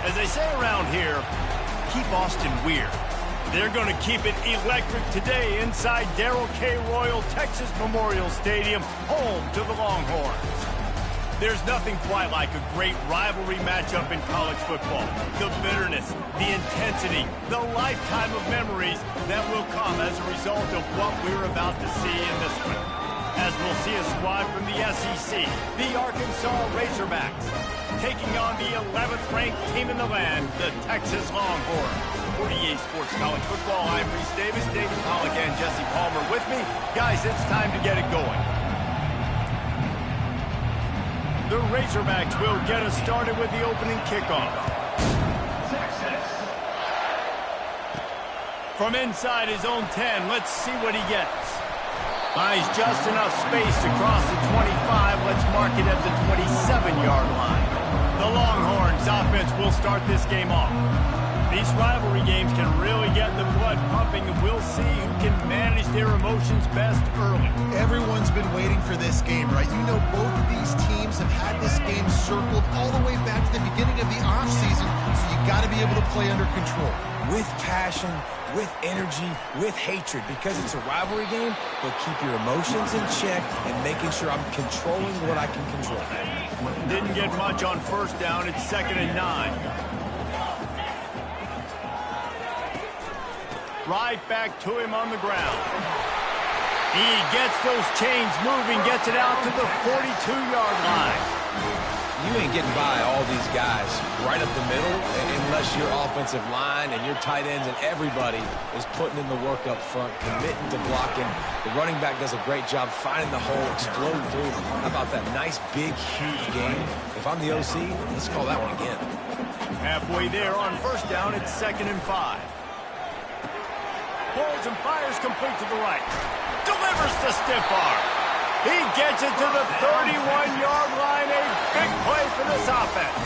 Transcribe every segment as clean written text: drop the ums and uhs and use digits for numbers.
As they say around here, keep Austin weird. They're going to keep it electric today inside Darrell K. Royal Texas Memorial Stadium, home to the Longhorns. There's nothing quite like a great rivalry matchup in college football. The bitterness, the intensity, the lifetime of memories that will come as a result of what we're about to see in this one. As we'll see a squad from the SEC, the Arkansas Razorbacks, taking on the 11th ranked team in the land, the Texas Longhorns. For EA Sports College Football, I'm Reese Davis, David Pollack, and Jesse Palmer with me. Guys, it's time to get it going. The Razorbacks will get us started with the opening kickoff. From inside his own 10, let's see what he gets. Buys just enough space to cross the 25. Let's mark it at the 27-yard line. The Longhorns offense will start this game off. These rivalry games can really get the blood pumping, and we'll see who can manage their emotions best early. Everyone's been waiting for this game, right? You know, both of these teams have had this game circled all the way back to the beginning of the offseason, so you got to be able to play under control. With passion, with energy, with hatred, because it's a rivalry game, but keep your emotions in check and making sure I'm controlling what I can control. Didn't get much on first down. It's 2nd and 9. Right back to him on the ground. He gets those chains moving, gets it out to the 42-yard line. You ain't getting by all these guys right up the middle unless your offensive line and your tight ends and everybody is putting in the work up front, committing to blocking. The running back does a great job finding the hole, exploding through. How about that nice, big, huge game? If I'm the OC, let's call that one again. Halfway there on first down, it's 2nd and 5. Pulls and fires complete to the right. Delivers the stiff arm. He gets it to the 31-yard line. A big play for this offense.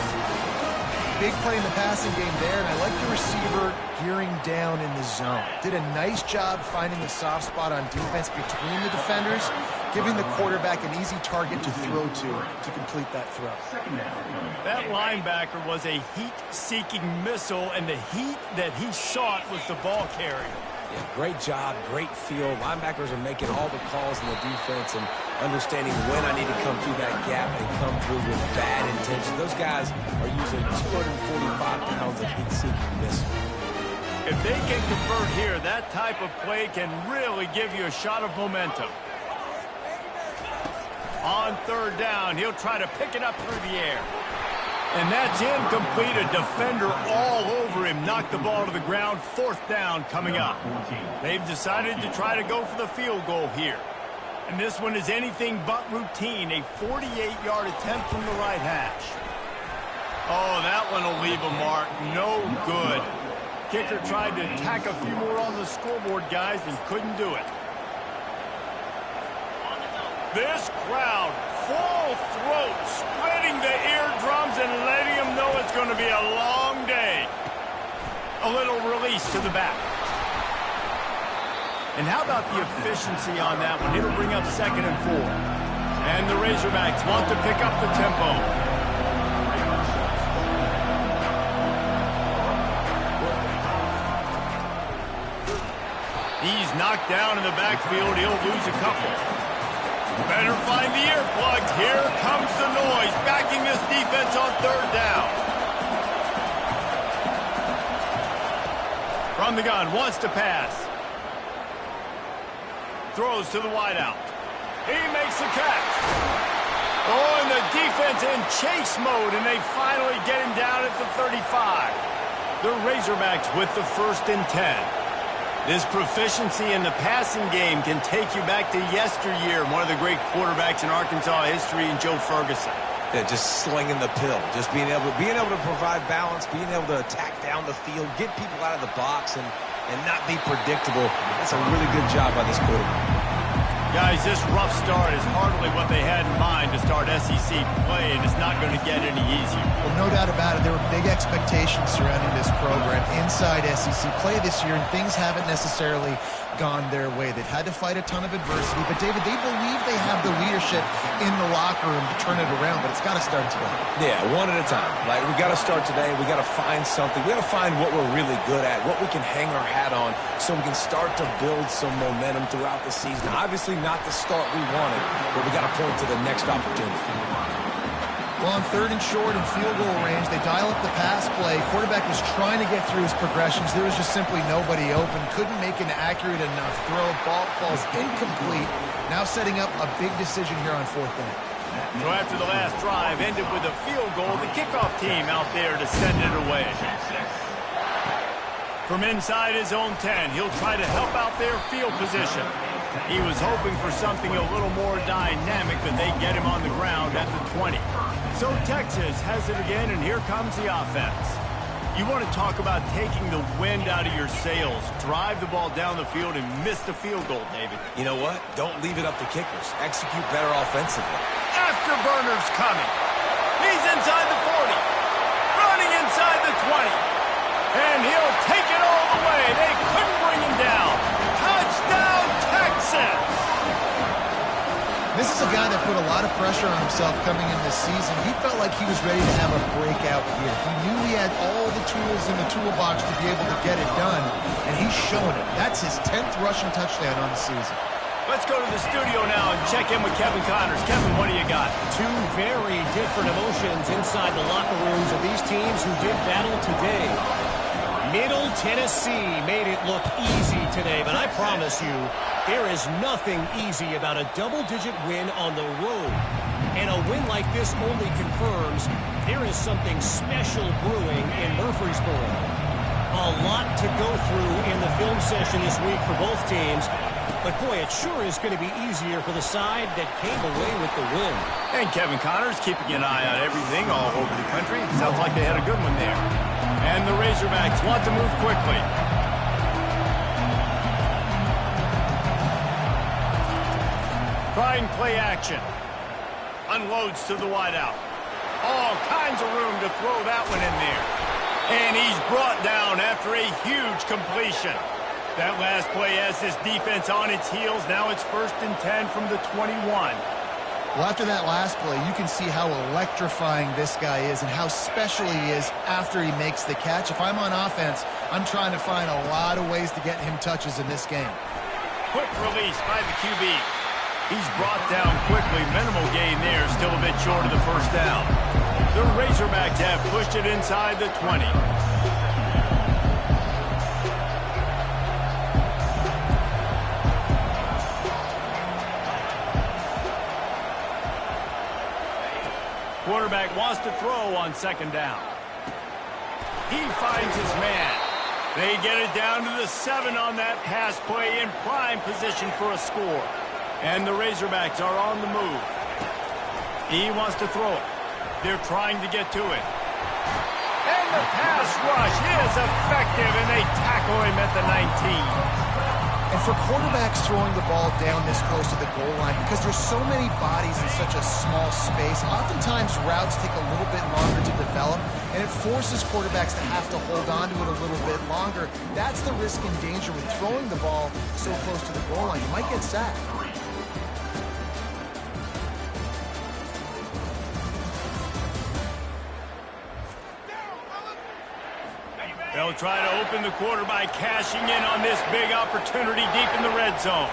Big play in the passing game there, and I like the receiver gearing down in the zone. Did a nice job finding the soft spot on defense between the defenders, giving the quarterback an easy target to throw to complete that throw. That linebacker was a heat-seeking missile, and the heat that he sought was the ball carrier. Yeah, great job, great feel. Linebackers are making all the calls in the defense and understanding when I need to come through that gap and come through with bad intention. Those guys are usually 245 pounds of heat-seeking missile. If they can convert here, that type of play can really give you a shot of momentum. On third down, he'll try to pick it up through the air. And that's incomplete. A defender all over him. Knocked the ball to the ground. 4th down coming up. They've decided to try to go for the field goal here. And this one is anything but routine. A 48-yard attempt from the right hash. Oh, that one will leave a mark. No good. Kicker tried to tack a few more on the scoreboard, guys, and couldn't do it. This crowd, full throat, spreading the eardrums and letting them know it's going to be a long day. A little release to the back. And how about the efficiency on that one? It'll bring up 2nd and 4. And the Razorbacks want to pick up the tempo. He's knocked down in the backfield. He'll lose a couple. Better find the earplugs. Here comes the noise, backing this defense on third down. From the gun, wants to pass. Throws to the wideout. He makes the catch. Oh, and the defense in chase mode, and they finally get him down at the 35. The Razorbacks with the 1st and 10. This proficiency in the passing game can take you back to yesteryear, one of the great quarterbacks in Arkansas history, in Joe Ferguson. Yeah, just slinging the pill, just being able to provide balance, being able to attack down the field, get people out of the box, and not be predictable. That's a really good job by this quarterback. Guys, this rough start is hardly what they had in mind to start SEC play, and it's not going to get any easier. Well, no doubt about it. There were big expectations surrounding this program inside SEC play this year, and things haven't necessarily gone their way. They've had to fight a ton of adversity. But, David, they believe they have the leadership in the locker room to turn it around, but it's got to start today. Yeah, one at a time. Like, we got to start today. We got to find something. We got to find what we're really good at, what we can hang our hat on so we can start to build some momentum throughout the season. Obviously not the start we wanted, but we got to point to the next opportunity. Well, on 3rd and short and field goal range, they dial up the pass play. Quarterback was trying to get through his progressions. There was just simply nobody open. Couldn't make an accurate enough throw. Ball's incomplete. Now setting up a big decision here on 4th down. So after the last drive ended with a field goal, the kickoff team out there to send it away. From inside his own 10, he'll try to help out their field position. He was hoping for something a little more dynamic, but they get him on the ground at the 20. So Texas has it again, and here comes the offense. You want to talk about taking the wind out of your sails. Drive the ball down the field and miss the field goal, David. You know what? Don't leave it up to kickers. Execute better offensively. Afterburner's coming. He's inside the 40. Running inside the 20. And he'll take it all the way. They couldn't bring him down. Touchdown, Texas! This is a guy that put a lot of pressure on himself coming in this season. He felt like he was ready to have a breakout year. He knew he had all the tools in the toolbox to be able to get it done, and he's showing it. That's his 10th rushing touchdown on the season. Let's go to the studio now and check in with Kevin Connors. Kevin, what do you got? Two very different emotions inside the locker rooms of these teams who did battle today. Middle Tennessee made it look easy today, but I promise you, there is nothing easy about a double-digit win on the road. And a win like this only confirms there is something special brewing in Murfreesboro. A lot to go through in the film session this week for both teams, but boy, it sure is going to be easier for the side that came away with the win. And Kevin Connors keeping an eye on everything all over the country. Sounds like they had a good one there. And the Razorbacks want to move quickly. Trying play action. Unloads to the wideout. All kinds of room to throw that one in there. And he's brought down after a huge completion. That last play has this defense on its heels. Now it's 1st and 10 from the 21. Well, after that last play, you can see how electrifying this guy is and how special he is after he makes the catch. If I'm on offense, I'm trying to find a lot of ways to get him touches in this game. Quick release by the QB. He's brought down quickly. Minimal gain there, still a bit short of the 1st down. The Razorbacks have pushed it inside the 20. Quarterback wants to throw on 2nd down. He finds his man. They get it down to the 7 on that pass play in prime position for a score. And the Razorbacks are on the move. He wants to throw it. They're trying to get to it. And the pass rush is effective, and they tackle him at the 19. And for quarterbacks throwing the ball down this close to the goal line, because there's so many bodies in such a small space, oftentimes routes take a little bit longer to develop, and it forces quarterbacks to have to hold on to it a little bit longer. That's the risk and danger with throwing the ball so close to the goal line. You might get sacked. They'll try to open the quarter by cashing in on this big opportunity deep in the red zone.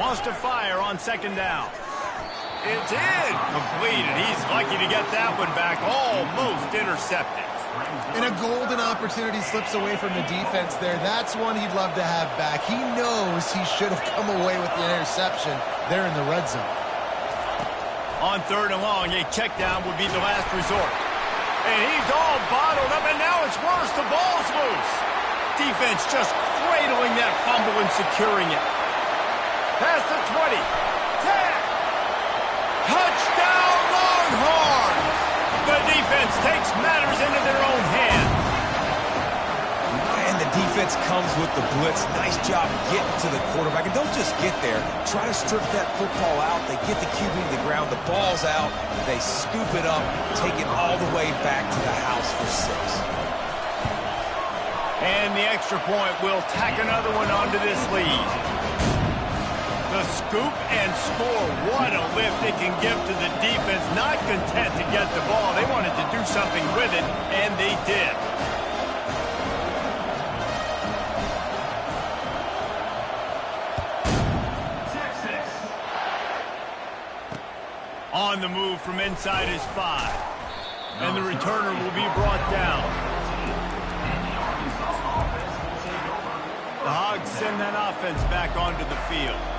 Wants to fire on 2nd down. It's incomplete, and he's lucky to get that one back, almost intercepted. And a golden opportunity slips away from the defense there. That's one he'd love to have back. He knows he should have come away with the interception there in the red zone. On 3rd and long, a check down would be the last resort. And he's all bottled up, and now it's worse. The ball's loose. Defense just cradling that fumble and securing it. Past the 20. 10. Touchdown, Longhorns! The defense takes matters into their own hands. And the defense comes with the blitz. Nice job getting to the quarterback. And don't just get there. Try to strip that football out. They get the QB to the ground. The ball's out. They scoop it up, take it all the way back to the house for 6. And the extra point will tack another one onto this lead. The scoop and score. What a lift it can give to the defense. Not content to get the ball. They wanted to do something with it, and they did. On the move from inside his 5. And the returner will be brought down. The Hogs send that offense back onto the field.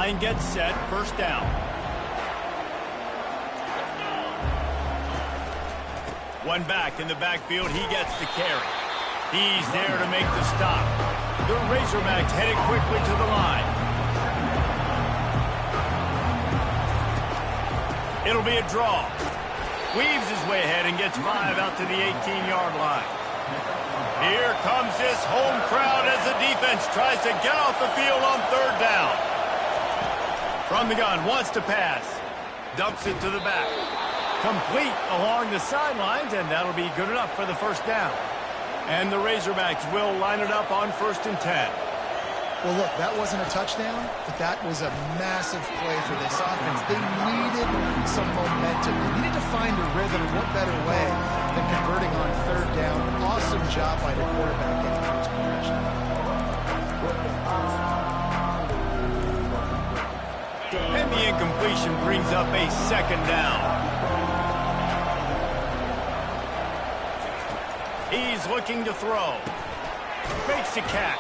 line gets set, first down. One back in the backfield, he gets the carry. He's there to make the stop. The Razorbacks headed quickly to the line. It'll be a draw. Weaves his way ahead and gets 5 out to the 18-yard line. Here comes this home crowd as the defense tries to get off the field on third down. From the gun, wants to pass. Dumps it to the back. Complete along the sidelines, and that'll be good enough for the first down. And the Razorbacks will line it up on 1st and 10. Well, look, that wasn't a touchdown, but that was a massive play for this offense. They needed some momentum. They needed to find a rhythm, and what better way than converting on third down. Awesome job by the quarterback getting through his progression. And the incompletion brings up a second down. He's looking to throw. Makes the catch.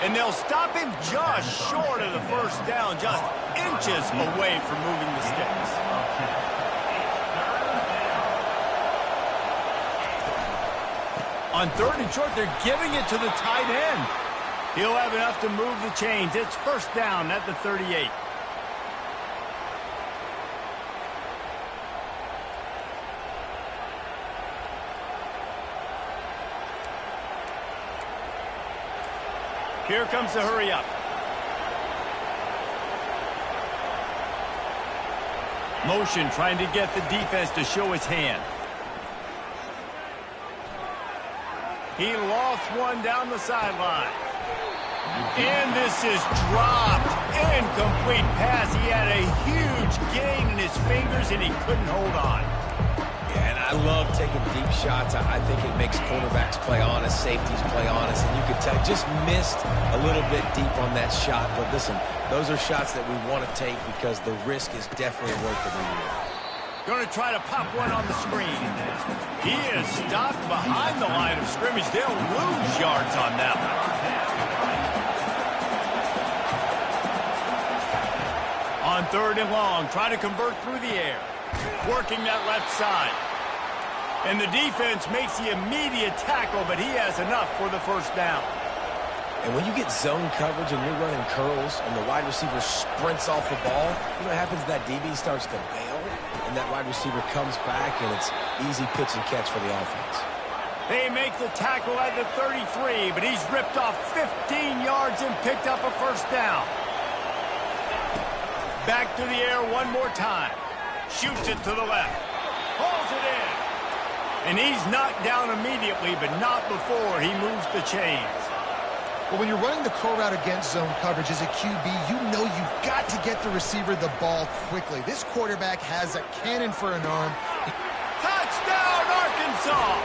And they'll stop him just short of the first down, just inches away from moving the sticks. On 3rd and short, they're giving it to the tight end. He'll have enough to move the chains. It's first down at the 38. Here comes the hurry up. Motion trying to get the defense to show his hand. He lost one down the sideline. And this is dropped. Incomplete pass. He had a huge gain in his fingers and he couldn't hold on. And I love taking deep shots. I think it makes cornerbacks play honest, safeties play honest, and you could tell just missed a little bit deep on that shot. But listen, those are shots that we want to take because the risk is definitely worth the reward. Going to try to pop one on the screen. He is stopped behind the line of scrimmage. They'll lose yards on that one. On 3rd and long, try to convert through the air. Working that left side. And the defense makes the immediate tackle, but he has enough for the first down. And when you get zone coverage and you're running curls and the wide receiver sprints off the ball, you know what happens? That DB starts to bail, and that wide receiver comes back, and it's easy pitch and catch for the offense. They make the tackle at the 33, but he's ripped off 15 yards and picked up a first down. Back to the air one more time. Shoots it to the left. Pulls it in. And he's knocked down immediately, but not before he moves the chains. Well, when you're running the curl route against zone coverage as a QB, you know you've got to get the receiver the ball quickly. This quarterback has a cannon for an arm. Touchdown, Arkansas!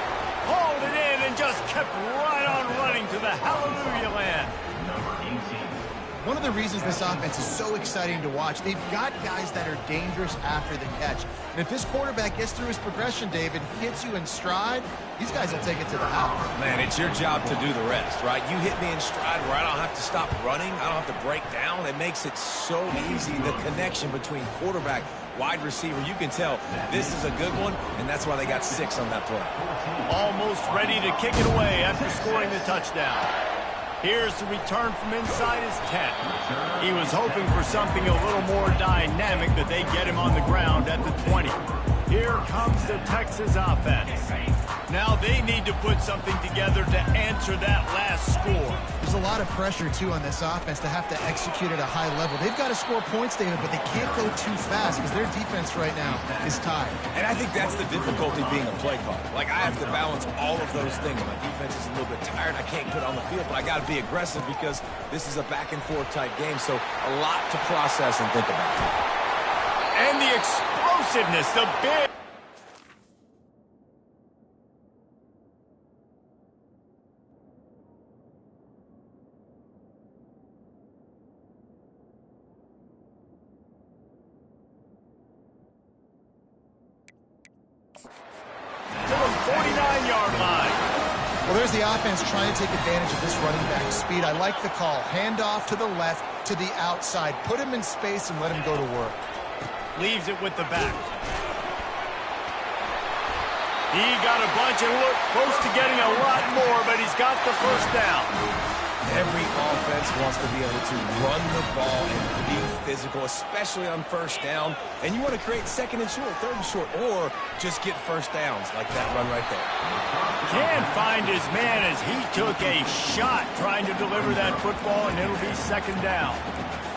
Hauled it in and just kept right on running to the hallelujah land. One of the reasons this offense is so exciting to watch, they've got guys that are dangerous after the catch. And if this quarterback gets through his progression, David, hits you in stride, these guys will take it to the house. Man, it's your job to do the rest, right? You hit me in stride where I don't have to stop running. I don't have to break down. It makes it so easy, the connection between quarterback, wide receiver. You can tell this is a good one, and that's why they got 6 on that play. Almost ready to kick it away after scoring the touchdown. Here's the return from inside his 10. He was hoping for something a little more dynamic, but they get him on the ground at the 20. Here comes the Texas offense. Now they need to put something together to answer that last score. There's a lot of pressure, too, on this offense to have to execute at a high level. They've got to score points, David, but they can't go too fast because their defense right now is tied. And I think that's the difficulty being a play caller. Like, I have to balance all of those things. My defense is a little bit tired. I can't put it on the field, but I got to be aggressive because this is a back-and-forth type game, so a lot to process and think about. And the explosiveness, the big... to the 49-yard line. Well, there's the offense trying to take advantage of this running back speed. I like the call. Hand off to the left, to the outside. Put him in space and let him go to work. Leaves it with the back. He got a bunch and looked close to getting a lot more, but he's got the first down. Every offense wants to be able to run the ball and be physical, especially on first down. And you want to create second and short, third and short, or just get first downs like that run right there. Can't find his man as he took a shot trying to deliver that football, and it'll be second down.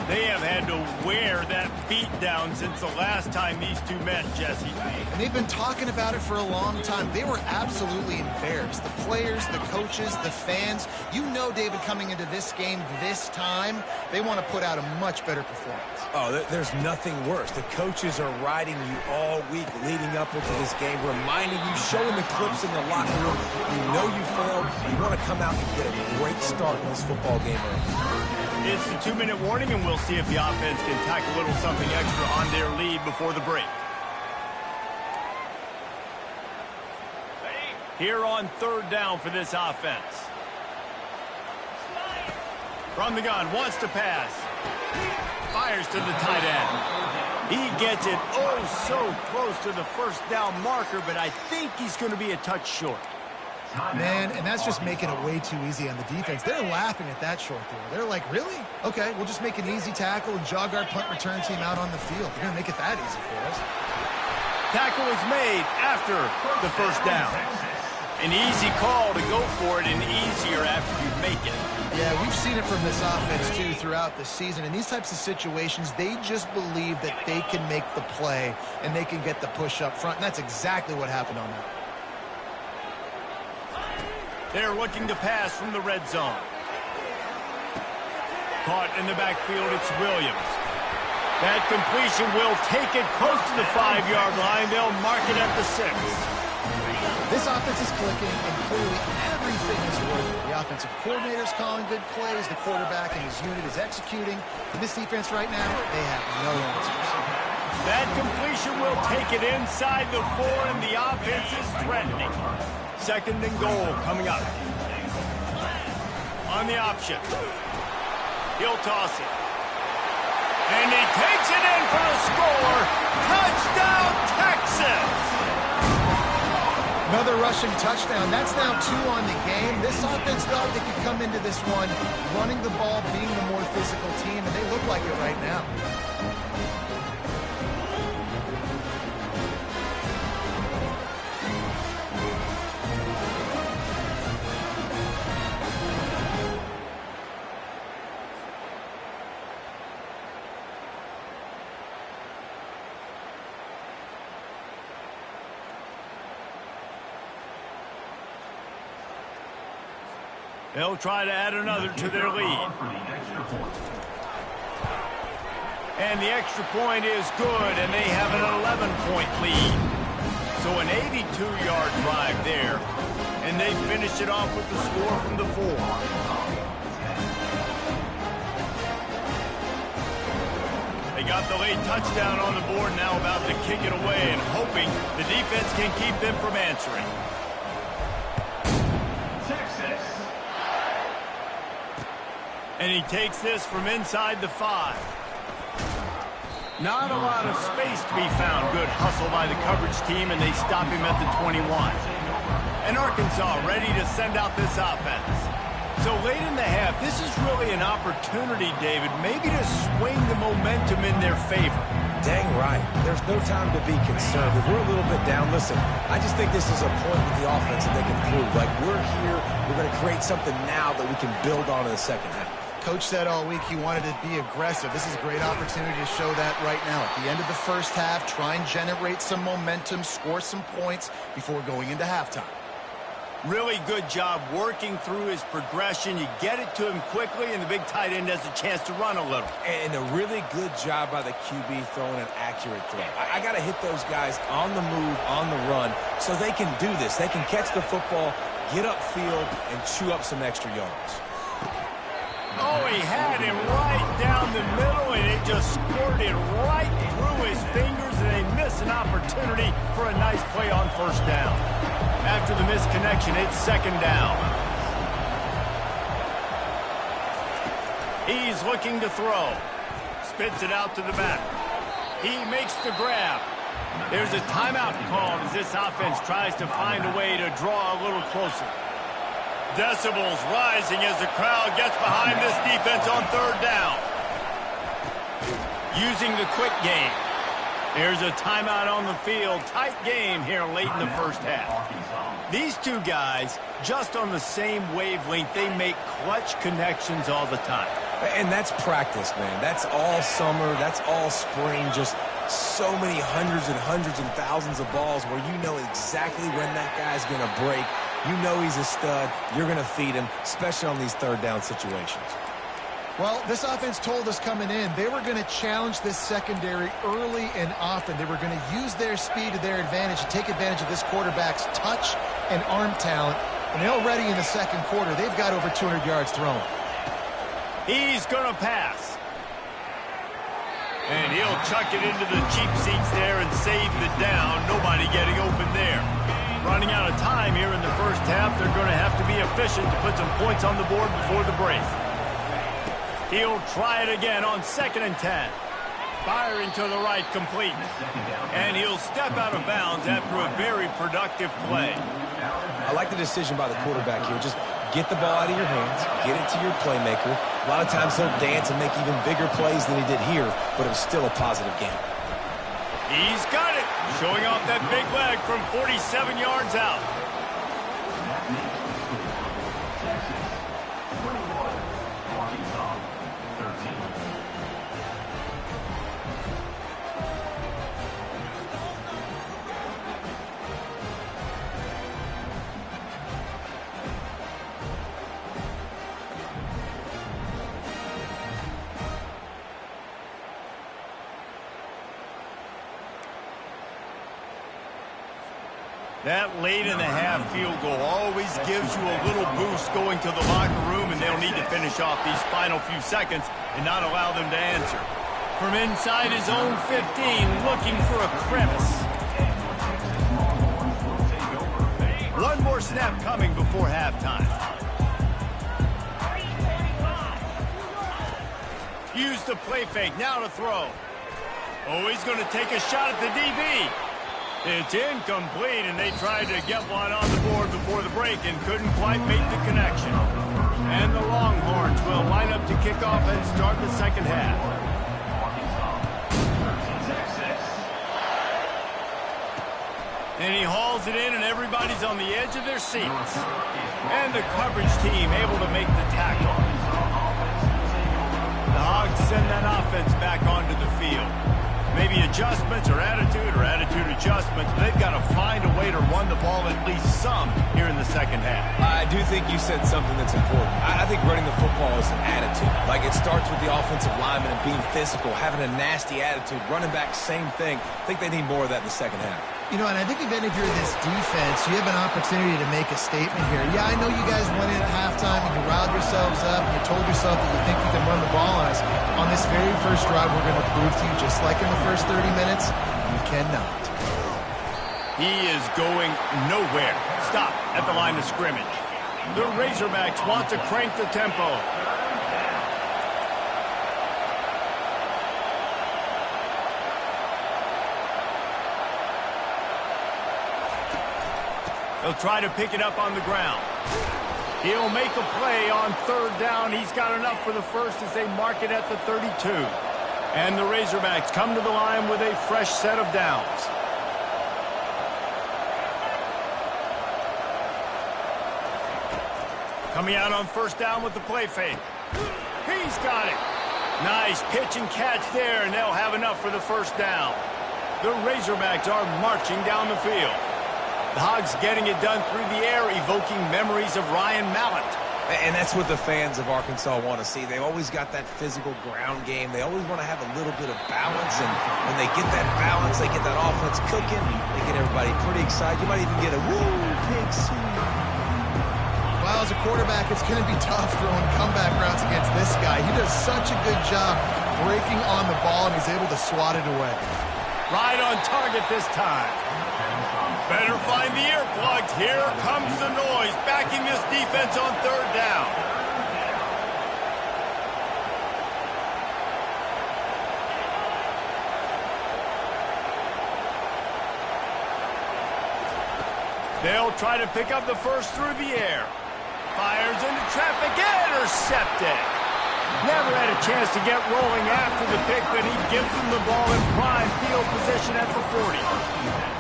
They have had to wear that beat down since the last time these two met, Jesse. And they've been talking about it for a long time. They were absolutely embarrassed. The players, the coaches, the fans. You know, David, coming into this game this time, they want to put out a much better performance. Oh, there's nothing worse. The coaches are riding you all week leading up into this game, reminding you, showing the clips in the locker room. You know you failed. You want to come out and get a great start in this football game early. It's the 2-minute warning, and we'll see if the offense can tack a little something extra on their lead before the break. Here on third down for this offense. From the gun, wants to pass. Fires to the tight end. He gets it oh so close to the first down marker, but I think he's going to be a touch short. Man, and that's just making it way too easy on the defense. They're laughing at that short throw. They're like, really? Okay, we'll just make an easy tackle and jog our punt return team out on the field. They're going to make it that easy for us. Tackle is made after the first down. An easy call to go for it, and easier after you make it. Yeah, we've seen it from this offense, too, throughout the season. In these types of situations, they just believe that they can make the play and they can get the push up front, and that's exactly what happened on that. They're looking to pass from the red zone. Caught in the backfield, it's Williams. That completion will take it close to the 5-yard line. They'll mark it at the 6. This offense is clicking, and clearly everything is working. The offensive coordinator's calling good plays. The quarterback and his unit is executing. And this defense right now, they have no answers. That completion will take it inside the 4, and the offense is threatening. Second and goal coming up. On the option. He'll toss it. And he takes it in for the score. Touchdown, Texas! Another rushing touchdown. That's now 2 on the game. This offense thought they could come into this one running the ball, being the more physical team, and they look like it right now. They'll try to add another to their lead. And the extra point is good, and they have an 11-point lead. So an 82-yard drive there, and they finish it off with the score from the 4. They got the late touchdown on the board, now about to kick it away and hoping the defense can keep them from answering. And he takes this from inside the 5. Not a lot of space to be found. Good hustle by the coverage team, and they stop him at the 21. And Arkansas ready to send out this offense. So late in the half, this is really an opportunity, David, maybe to swing the momentum in their favor. Dang right. There's no time to be concerned. If we're a little bit down, listen, I just think this is a point with the offense that they can prove. Like, we're here, we're going to create something now that we can build on in the second half. Coach said all week he wanted to be aggressive. This is a great opportunity to show that right now. At the end of the first half, try and generate some momentum, score some points before going into halftime. Really good job working through his progression. You get it to him quickly, and the big tight end has a chance to run a little. And a really good job by the QB throwing an accurate throw. I got to hit those guys on the move, on the run, so they can do this. They can catch the football, get upfield, and chew up some extra yards. Oh, he had him right down the middle, and it just squirted right through his fingers, and they miss an opportunity for a nice play on first down. After the missed connection, it's second down. He's looking to throw. Spits it out to the back. He makes the grab. There's a timeout called as this offense tries to find a way to draw a little closer. Decibels rising as the crowd gets behind this defense on third down. Using the quick game. There's a timeout on the field. Tight game here late in the first half. These two guys, just on the same wavelength, they make clutch connections all the time. And that's practice, man. That's all summer. That's all spring. Just so many hundreds and thousands of balls where you know exactly when that guy's going to break. You know he's a stud. You're going to feed him, especially on these third down situations. Well, this offense told us coming in they were going to challenge this secondary early and often. They were going to use their speed to their advantage and take advantage of this quarterback's touch and arm talent. And already in the second quarter, they've got over 200 yards thrown. He's going to pass. And he'll chuck it into the cheap seats there and save the down. Nobody getting open there. Running out of time here in the first half. They're going to have to be efficient to put some points on the board before the break. He'll try it again on 2nd and 10. Firing to the right, complete. And he'll step out of bounds after a very productive play. I like the decision by the quarterback here. Just get the ball out of your hands, get it to your playmaker. A lot of times he'll dance and make even bigger plays than he did here, but it was still a positive game. He's got it. Showing off that big leg from 47 yards out. That late in the half field goal always gives you a little boost going to the locker room, and they'll need to finish off these final few seconds and not allow them to answer. From inside his own 15, looking for a crevice. One more snap coming before halftime. Use the play fake, now to throw. Oh, he's going to take a shot at the DB. It's incomplete, and they tried to get one on the board before the break and couldn't quite make the connection. And the Longhorns will line up to kick off and start the second half. And he hauls it in, and everybody's on the edge of their seats. And the coverage team able to make the tackle. The Hogs send that offense back onto the field. Maybe adjustments or attitude adjustments, but they've got to find a way to run the ball at least some here in the second half. I do think you said something that's important. I think running the football is an attitude. Like, it starts with the offensive lineman and being physical, having a nasty attitude. Running back, same thing. I think they need more of that in the second half. You know, and I think even if you're this defense, you have an opportunity to make a statement here. Yeah, I know you guys went in at halftime and you riled yourselves up and you told yourself that you think you can run the ball on us. On this very first drive, we're going to prove to you, just like in the first 30 minutes, you cannot. He is going nowhere. Stop at the line of scrimmage. The Razorbacks want to crank the tempo. He'll try to pick it up on the ground. He'll make a play on third down. He's got enough for the first as they mark it at the 32. And the Razorbacks come to the line with a fresh set of downs. Coming out on first down with the play fake. He's got it. Nice pitch and catch there, and they'll have enough for the first down. The Razorbacks are marching down the field. The Hogs getting it done through the air, evoking memories of Ryan Mallett. And that's what the fans of Arkansas want to see. They've always got that physical ground game. They always want to have a little bit of balance, and when they get that balance, they get that offense cooking, they get everybody pretty excited. You might even get a woo, pig swing. Well, as a quarterback, it's going to be tough throwing comeback routes against this guy. He does such a good job breaking on the ball, and he's able to swat it away. Right on target this time. Better find the earplugs. Here comes the noise, backing this defense on third down. They'll try to pick up the first through the air. Fires into traffic, intercepted. Never had a chance to get rolling after the pick, but he gives them the ball in prime field position at the 40.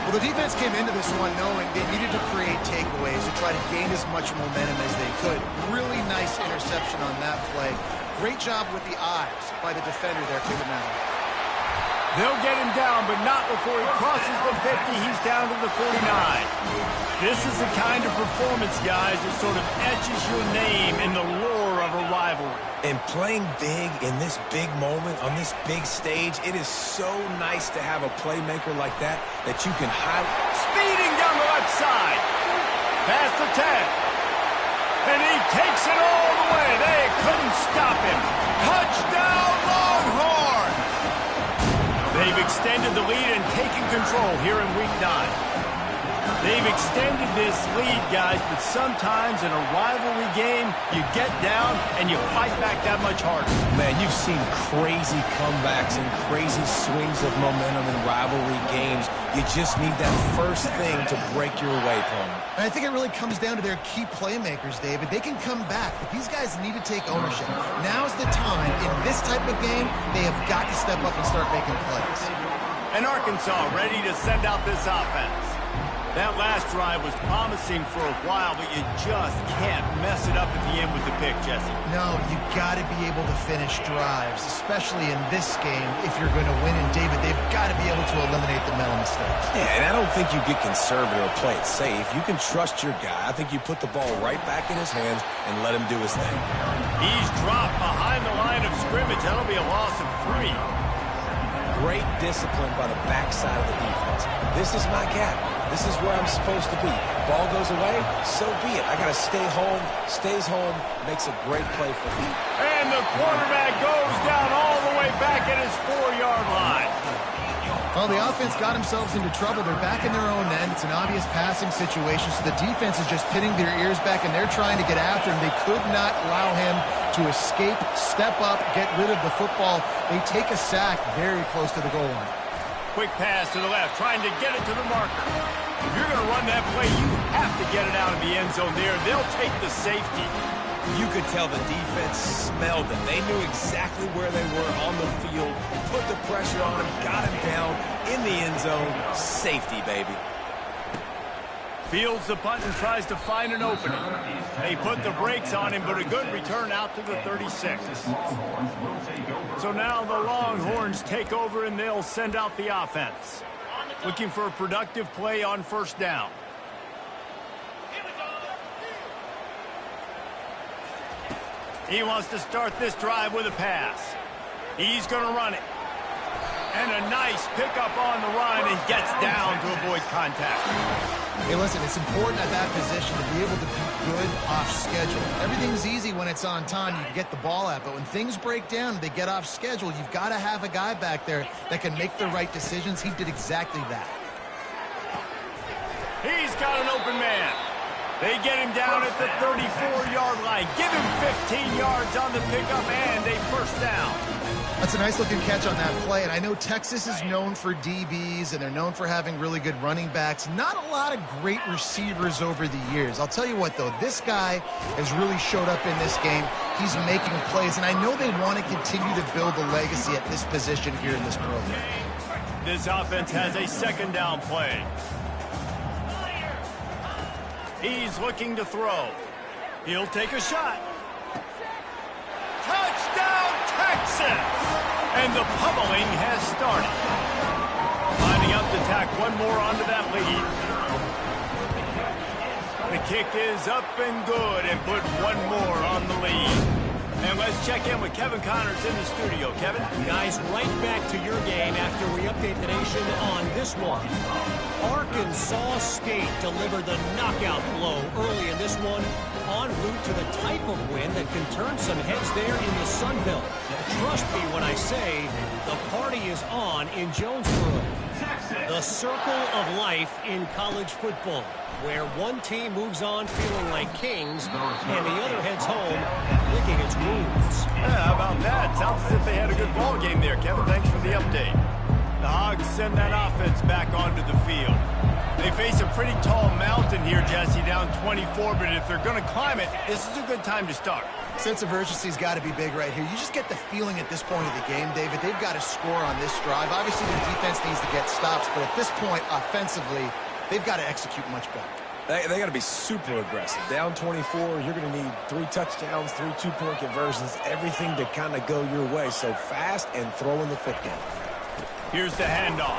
Well, the defense came into this one knowing they needed to create takeaways to try to gain as much momentum as they could. Really nice interception on that play. Great job with the eyes by the defender there, picking that up. They'll get him down, but not before he crosses the 50. He's down to the 49. This is the kind of performance, guys, that sort of etches your name in the lore of a rivalry. And playing big in this big moment, on this big stage, it is so nice to have a playmaker like that you can highlight. Speeding down the left side. Past the 10. And he takes it all the way. They couldn't stop him. Touchdown, Longhorns! They've extended the lead and taken control here in Week 9. They've extended this lead, guys, but sometimes in a rivalry game, you get down and you fight back that much harder. Man, you've seen crazy comebacks and crazy swings of momentum in rivalry games. You just need that first thing to break your way, Palmer. And I think it really comes down to their key playmakers, David. They can come back, but these guys need to take ownership. Now's the time. In this type of game, they have got to step up and start making plays. And Arkansas ready to send out this offense. That last drive was promising for a while, but you just can't mess it up at the end with the pick, Jesse. No, you got to be able to finish drives, especially in this game if you're going to win. And, David, they've got to be able to eliminate the mental mistakes. Yeah, and I don't think you get conservative or play it safe. You can trust your guy. I think you put the ball right back in his hands and let him do his thing. He's dropped behind the line of scrimmage. That'll be a loss of 3. Great discipline by the backside of the defense. This is my gap. This is where I'm supposed to be. Ball goes away, so be it. I got to stay home. Stays home, makes a great play for me. And the quarterback goes down all the way back at his 4-yard line. Well, the offense got themselves into trouble. They're back in their own end. It's an obvious passing situation, so the defense is just pinning their ears back, and they're trying to get after him. They could not allow him to escape, step up, get rid of the football. They take a sack very close to the goal line. Quick pass to the left, trying to get it to the marker. If you're going to run that play, you have to get it out of the end zone there. They'll take the safety. You could tell the defense smelled it. They knew exactly where they were on the field, put the pressure on him, got him down in the end zone. Safety, baby. Fields the punt and tries to find an opening. They put the brakes on him, but a good return out to the 36. So now the Longhorns take over and they'll send out the offense. Looking for a productive play on first down. He wants to start this drive with a pass. He's going to run it. And a nice pickup on the run and gets down to avoid contact. Hey, listen, it's important at that position to be able to be good off schedule. Everything's easy when it's on time. You can get the ball out. But when things break down, they get off schedule, you've got to have a guy back there that can make the right decisions. He did exactly that. He's got an open man. They get him down at the 34-yard line. Give him 15 yards on the pickup and a first down. That's a nice-looking catch on that play, and I know Texas is known for DBs, and they're known for having really good running backs. Not a lot of great receivers over the years. I'll tell you what, though, this guy has really showed up in this game. He's making plays, and I know they want to continue to build a legacy at this position here in this program. This offense has a second down play. He's looking to throw. He'll take a shot. Touchdown, Texas! And the pummeling has started. Lining up to tack one more onto that lead. The kick is up and good and put one more on the lead. And let's check in with Kevin Connors in the studio. Kevin? Guys, right back to your game after we update the nation on this one. Arkansas State delivered the knockout blow early in this one, en route to the type of win that can turn some heads there in the Sun Belt. Trust me when I say the party is on in Jonesboro. The circle of life in college football, where one team moves on feeling like kings and the other heads home licking its wounds. Yeah, how about that? Sounds as if they had a good ball game there, Kevin. Thanks for the update. The Hogs send that offense back onto the field. They face a pretty tall mountain here, Jesse, down 24, but if they're going to climb it, this is a good time to start. Sense of urgency's got to be big right here. You just get the feeling at this point of the game, David, they've got to score on this drive. Obviously, the defense needs to get stops, but at this point, offensively, they've got to execute much better. They got to be super aggressive. Down 24, you're going to need 3 touchdowns, 3 two-point conversions, everything to kind of go your way. So fast and throwing the football. Here's the handoff.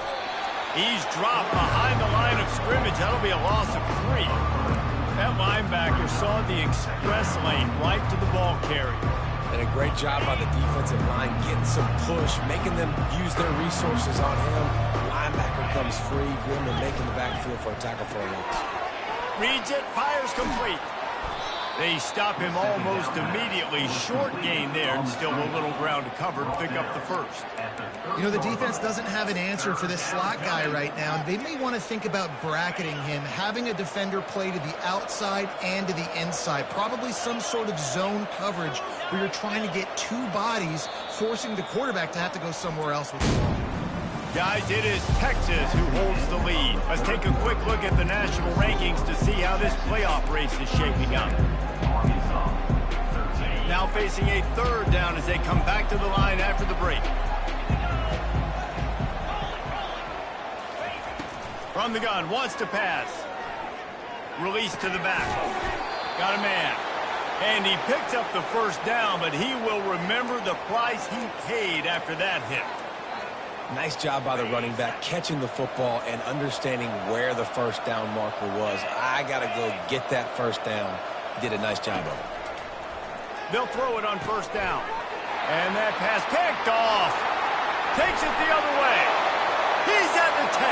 He's dropped behind the line of scrimmage. That'll be a loss of 3. That linebacker saw the express lane right to the ball carrier. And a great job by the defensive line getting some push, making them use their resources on him. Linebacker comes free, Greenman making the backfield for a tackle for a loss. Reads it, fires complete. They stop him almost immediately. Short gain there, and still a little ground to cover to pick up the first. You know, the defense doesn't have an answer for this slot guy right now. They may want to think about bracketing him, having a defender play to the outside and to the inside. Probably some sort of zone coverage where you're trying to get 2 bodies, forcing the quarterback to have to go somewhere else with the ball. Guys, it is Texas who holds the lead. Let's take a quick look at the national rankings to see how this playoff race is shaping up. Now facing a 3rd down as they come back to the line after the break. From the gun, wants to pass. Release to the back. Got a man. And he picks up the first down, but he will remember the price he paid after that hit. Nice job by the running back, catching the football and understanding where the first down marker was. I got to go get that first down. He did a nice job of it. They'll throw it on first down. And that pass picked off. Takes it the other way. He's at the 10.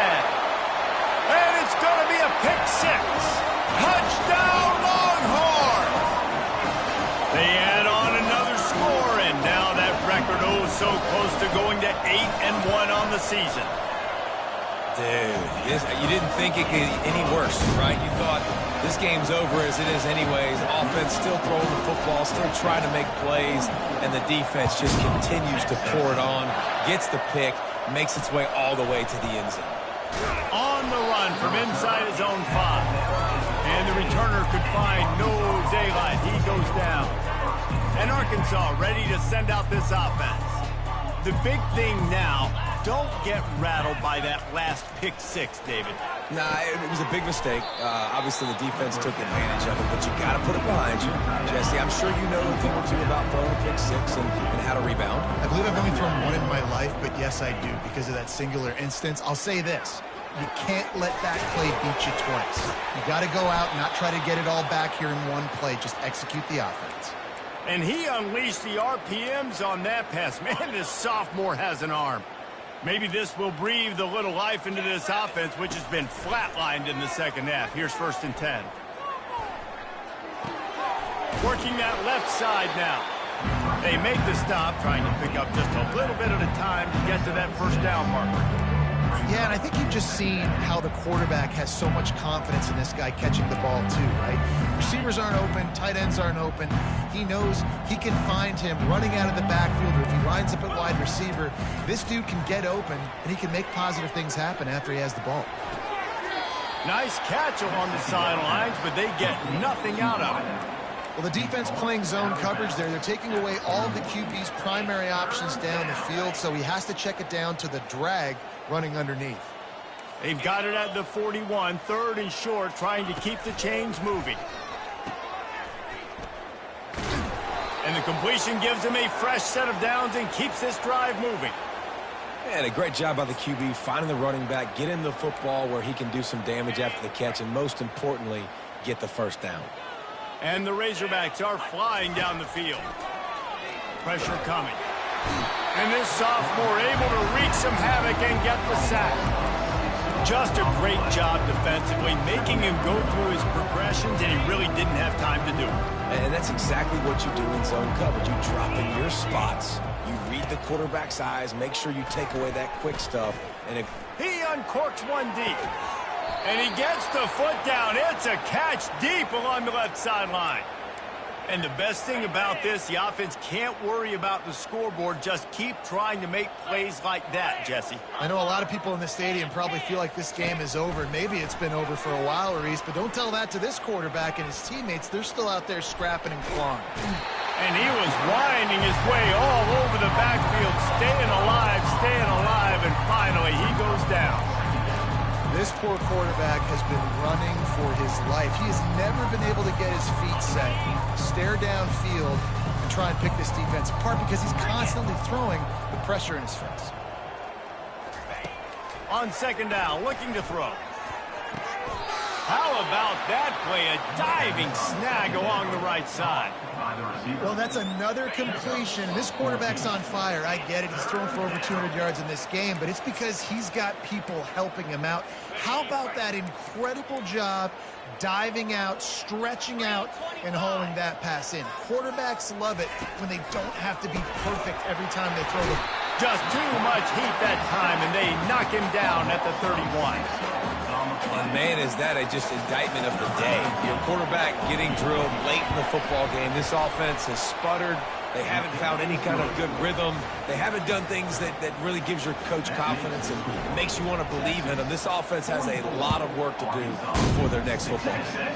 And it's going to be a pick 6. Touchdown, Longhorns! They add on another score, and now that record so close to going to 8-1 on the season. Dude, you didn't think it could get any worse, right? You thought this game's over as it is anyways. Offense still throwing the football, still trying to make plays, and the defense just continues to pour it on, gets the pick, makes its way all the way to the end zone. On the run from inside his own 5. And the returner could find no daylight. He goes down. And Arkansas ready to send out this offense. The big thing now, don't get rattled by that last pick 6, David. Nah, it was a big mistake. Obviously, the defense took advantage of it, but you got to put it behind you. Jesse, I'm sure you know a thing or two about throwing a pick 6 and how to rebound. I believe I've only thrown 1 in my life, but yes, I do, because of that singular instance. I'll say this. You can't let that play beat you twice. You got to go out and not try to get it all back here in one play. Just execute the offense. And he unleashed the RPMs on that pass. Man, this sophomore has an arm. Maybe this will breathe a little life into this offense, which has been flatlined in the second half. Here's 1st and 10. Working that left side now. They make the stop, trying to pick up just a little bit at a time to get to that first down marker. Yeah, and I think you've just seen how the quarterback has so much confidence in this guy catching the ball too, right? Receivers aren't open, tight ends aren't open. He knows he can find him running out of the backfield, or if he lines up at wide receiver, this dude can get open, and he can make positive things happen after he has the ball. Nice catch along the sidelines, but they get nothing out of it. Well, the defense playing zone coverage there. They're taking away all of the QB's primary options down the field, so he has to check it down to the drag running underneath. They've got it at the 41, 3rd and short, trying to keep the chains moving. And the completion gives him a fresh set of downs and keeps this drive moving. And a great job by the QB, finding the running back, getting the football where he can do some damage after the catch, and most importantly, get the first down. And the Razorbacks are flying down the field. Pressure coming. And this sophomore able to wreak some havoc and get the sack. Just a great job defensively, making him go through his progressions, and he really didn't have time to do it. And that's exactly what you do in zone coverage. You drop in your spots, You read the quarterback's eyes, make sure you take away that quick stuff. And he uncorks one deep. And he gets the foot down. It's a catch deep along the left sideline. And the best thing about this, the offense can't worry about the scoreboard. Just keep trying to make plays like that, Jesse. I know a lot of people in the stadium probably feel like this game is over. Maybe it's been over for a while, Reese, but don't tell that to this quarterback and his teammates. They're still out there scrapping and clawing. And he was winding his way all over the backfield, staying alive, and finally he goes down. This poor quarterback has been running for his life. He has never been able to get his feet set, stare downfield, and try and pick this defense apart because he's constantly throwing the pressure in his face. On second down, looking to throw. How about that play? A diving snag along the right side. Well, that's another completion. This quarterback's on fire. I get it. He's thrown for over 200 yards in this game, but it's because he's got people helping him out. How about that incredible job diving out, stretching out, and hauling that pass in? Quarterbacks love it when they don't have to be perfect every time they throw the... Just too much heat that time, and they knock him down at the 31. And man, is that just indictment of the day. Your quarterback getting drilled late in the football game. This offense has sputtered. They haven't found any kind of good rhythm. They haven't done things that really gives your coach confidence and makes you want to believe in them. This offense has a lot of work to do for their next football game.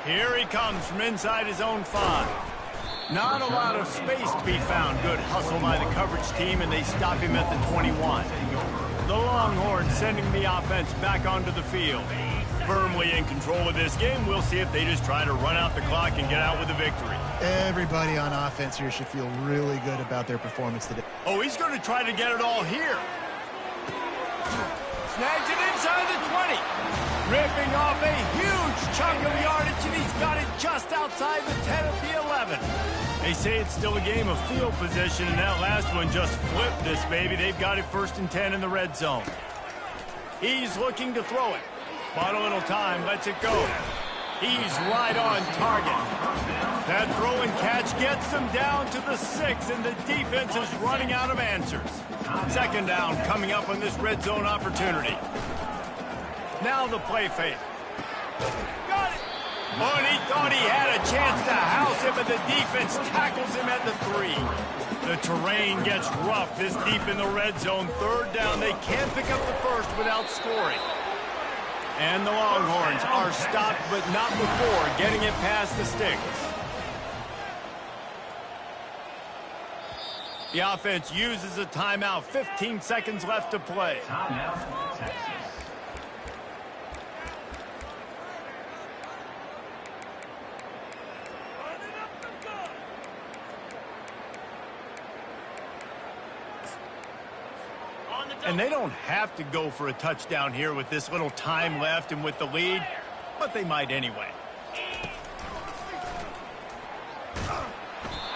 Here he comes from inside his own 5. Not a lot of space to be found. Good hustle by the coverage team, and they stop him at the 21. The Longhorns sending the offense back onto the field. Firmly in control of this game. We'll see if they just try to run out the clock and get out with a victory. Everybody on offense here should feel really good about their performance today. Oh, he's going to try to get it all here. Snags it inside the 20. Ripping off a huge chunk of yardage, and he's got it just outside the 10 of the 11. They say it's still a game of field position, and that last one just flipped this baby. They've got it 1st and 10 in the red zone. He's looking to throw it. Bought a little time, lets it go. He's right on target. That throw and catch gets them down to the 6, and the defense is running out of answers. Second down coming up on this red zone opportunity. Now the play fake. Got it. Oh, and he thought he had a chance to house him, but the defense tackles him at the 3. The terrain gets rough this deep in the red zone. Third down, they can't pick up the first without scoring. And the Longhorns are stopped, but not before getting it past the sticks. The offense uses a timeout. 15 seconds left to play. And they don't have to go for a touchdown here with this little time left and with the lead, but they might anyway.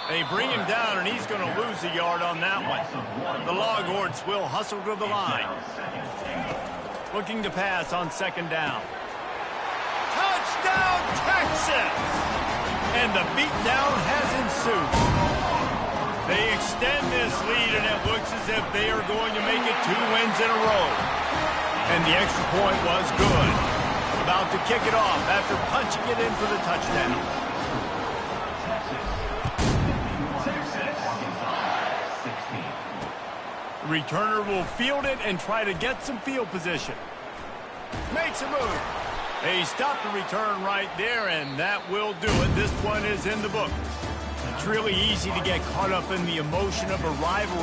They bring him down, and he's going to lose a yard on that one. The Longhorns will hustle to the line. Looking to pass on second down. Touchdown, Texas! And the beatdown has ensued. They extend this lead, and it looks as if they are going to make it 2 wins in a row. And the extra point was good. About to kick it off after punching it in for the touchdown. The returner will field it and try to get some field position. Makes a move. They stop the return right there, and that will do it. This one is in the book. It's really easy to get caught up in the emotion of a rivalry.